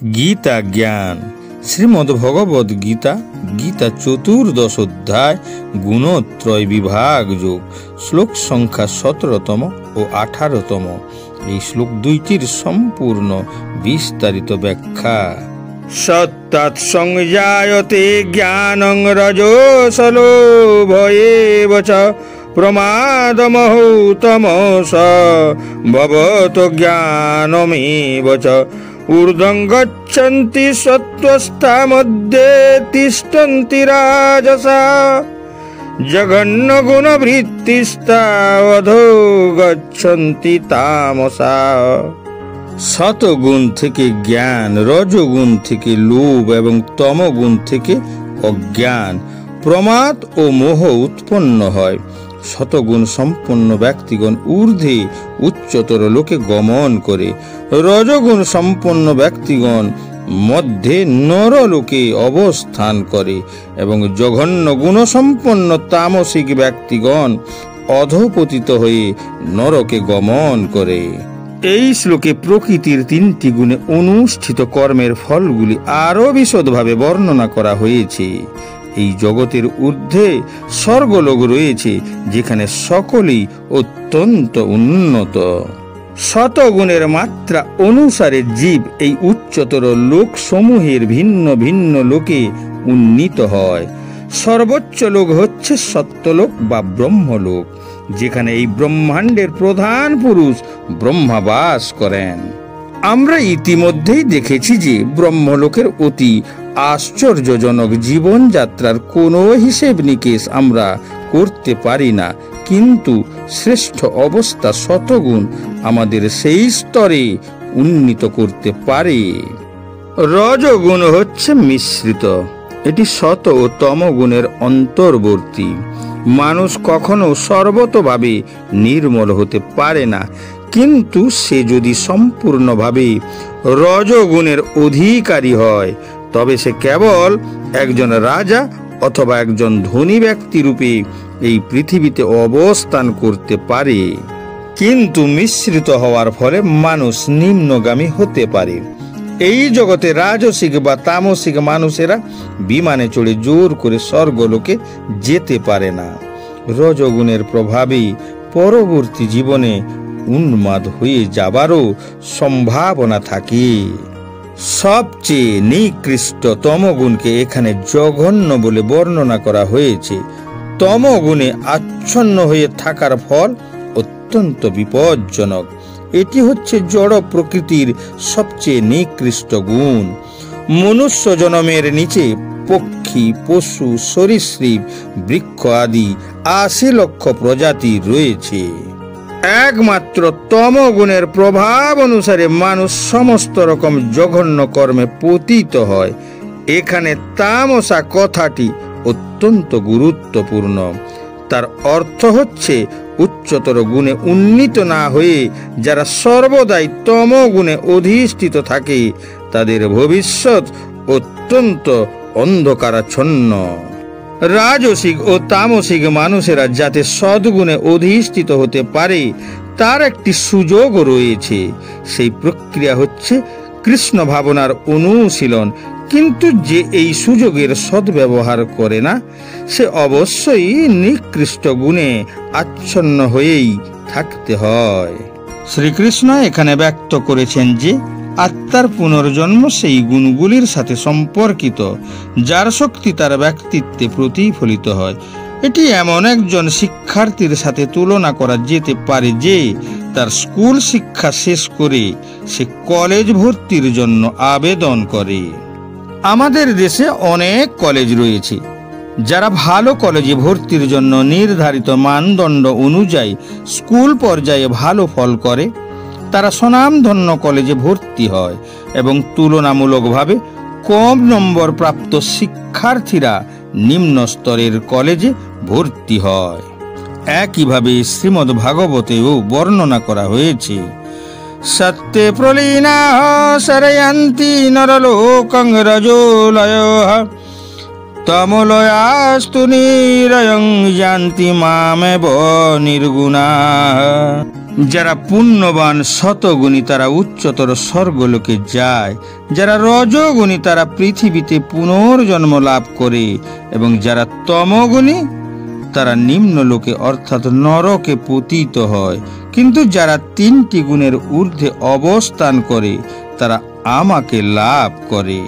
গীতা জ্ঞান। শ্রীমদ্ভগবদ গীতা, গীতা 14 অধ্যায়, গুণত্রয় বিভাগ যোগ, শ্লোক সংখ্যা 17তম ও 18তম। এই শ্লোক দুইটির সম্পূর্ণ বিস্তারিত ব্যাখ্যা। সত্তাৎ সংজায়তে জ্ঞানং রজোসলোভয়েব চ প্রমাদমহো তমস ভবত জ্ঞানমেব চ ঊর্ধ্বং গচ্ছন্তি সত্ত্বস্থা মধ্যে তিষ্ঠন্তি রাজসা জঘন্য গুণবৃত্তিস্থা অধো গচ্ছন্তি তামসা। সতগুণ থেকে জ্ঞান, রজগুণ থেকে লোভ এবং তমগুণ থেকে অজ্ঞান, প্রমাদ ও মোহ উৎপন্ন হয়। শতগুণ সম্পন্ন ব্যক্তিগণ ঊর্ধ্বে উচ্চতর লোকে গমন করে, রজগুণ সম্পন্ন ব্যক্তিগণ মধ্যে নরলোকে অবস্থান করে এবং জঘন্য গুণসম্পন্ন তামসিক ব্যক্তিগণ অধঃপতিত হয়ে নরকে গমন করে। এই শ্লোকে প্রকৃতির 3টি গুণে অনুষ্ঠিত কর্মের ফলগুলি আরও বিশদভাবে বর্ণনা করা হয়েছে। এই জগতের ঊর্ধ্বে স্বর্গলোক রয়েছে, যেখানে সকলেই অত্যন্ত উন্নত। শতগুণের মাত্রা অনুসারে জীব এই উচ্চতর লোক সমূহের ভিন্ন ভিন্ন লোকে উন্নীত হয়। সর্বোচ্চ লোক হচ্ছে সত্যলোক বা ব্রহ্মলোক, যেখানে এই ব্রহ্মাণ্ডের প্রধান পুরুষ ব্রহ্মা বাস করেন। আমরা ইতিমধ্যেই দেখেছি যে ব্রহ্মলোকের অতি আশ্চর্যজনক জীবনযাত্রার কোনো হিসেব নিকেশ আমরা করতে পারি না, কিন্তু শ্রেষ্ঠ অবস্থা শতগুণ আমাদের সেই স্তরে উন্নীত করতে পারে। রজগুণ হচ্ছে মিশ্রিত, এটি শত ও তমগুণের অন্তর্বর্তী। মানুষ কখনো সর্বতভাবে নির্মল হতে পারে না, কিন্তু সে যদি সম্পূর্ণভাবে রজগুণের অধিকারী হয় তবে সে কেবল একজন রাজা অথবা একজন ধনী ব্যক্তি রূপে এই পৃথিবীতে অবস্থান করতে পারে। কিন্তু মিশ্রিত হওয়ার ফলে মানুষ নিম্নগামী হতে পারে। এই জগতে রাজসিক বা তামসিক মানুষেরা বিমানে চড়ে জোর করে স্বর্গলোকে যেতে পারে না। রজগুণের প্রভাবে পরবর্তী জীবনে উন্মাদ হয়ে যাবারও সম্ভাবনা থাকে। সবচেয়ে নিকৃষ্ট তমগুণকে এখানে জঘন্য বলে বর্ণনা করা হয়েছে। তমগুণে আচ্ছন্ন হয়ে থাকার ফল অত্যন্ত বিপজ্জনক। এটি হচ্ছে জড় প্রকৃতির সবচেয়ে নিকৃষ্ট গুণ। মনুষ্য জনমের নিচে পক্ষী, পশু, সরীসৃপ, বৃক্ষ আদি 80 লক্ষ প্রজাতি রয়েছে। একমাত্র তমগুণের প্রভাব অনুসারে মানুষ সমস্ত রকম জঘন্য কর্মে পতিত হয়। এখানে তামসা কথাটি অত্যন্ত গুরুত্বপূর্ণ। তার অর্থ হচ্ছে উচ্চতর গুণে উন্নীত না হয়ে যারা সর্বদাই তমগুণে অধিষ্ঠিত থাকে, তাদের ভবিষ্যৎ অত্যন্ত অন্ধকারাচ্ছন্ন। রাজসিক ও তামসিক মানুষেরা যাতে সদ্গুণে অধিষ্ঠিত হতে পারে তার একটি সুযোগ রয়েছে। সেই প্রক্রিয়া হচ্ছে কৃষ্ণ ভাবনার অনুশীলন। কিন্তু যে এই সুযোগের সদ্ব্যবহার করে না, সে অবশ্যই নিকৃষ্ট গুণে আচ্ছন্ন হয়েই থাকতে হয়। শ্রীকৃষ্ণ এখানে ব্যক্ত করেছেন যে আত্মার পুনর্জন্ম সেই গুণগুলির সাথে সম্পর্কিত যার শক্তি তার ব্যক্তিত্বে প্রতিফলিত হয়। এটি এমন একজন শিক্ষার্থীর সাথে তুলনা করা যেতে পারে যে তার স্কুল শিক্ষা শেষ করে সে কলেজ ভর্তির জন্য আবেদন করে। আমাদের দেশে অনেক কলেজ রয়েছে। যারা ভালো কলেজে ভর্তির জন্য নির্ধারিত মানদণ্ড অনুযায়ী স্কুল পর্যায়ে ভালো ফল করে, তারা স্বনামধন্য কলেজে ভর্তি হয় এবং তুলনামূলকভাবে কম নম্বর প্রাপ্ত শিক্ষার্থীরা নিম্ন স্তরের কলেজে ভর্তি হয়। একইভাবে শ্রীমদ্ ভাগবতেও বর্ণনা করা হয়েছে, সত্যে প্রলীনা শরয়ন্তি নরলোকং রজোলয়ঃ তমলয়াস্তু নিরয়ং যান্তি মামেব নির্গুণাঃ। যারা পুণ্যবান শতগুণী তারা উচ্চতর স্বর্গলোকে যায়, যারা রজগুণী তারা পৃথিবীতে পুনর্জন্ম লাভ করে, এবং যারা তমগুণী তারা নিম্নলোকে অর্থাৎ নরকে পতিত হয়। কিন্তু যারা 3টি গুণের ঊর্ধ্বে অবস্থান করে তারা আমাকে লাভ করে।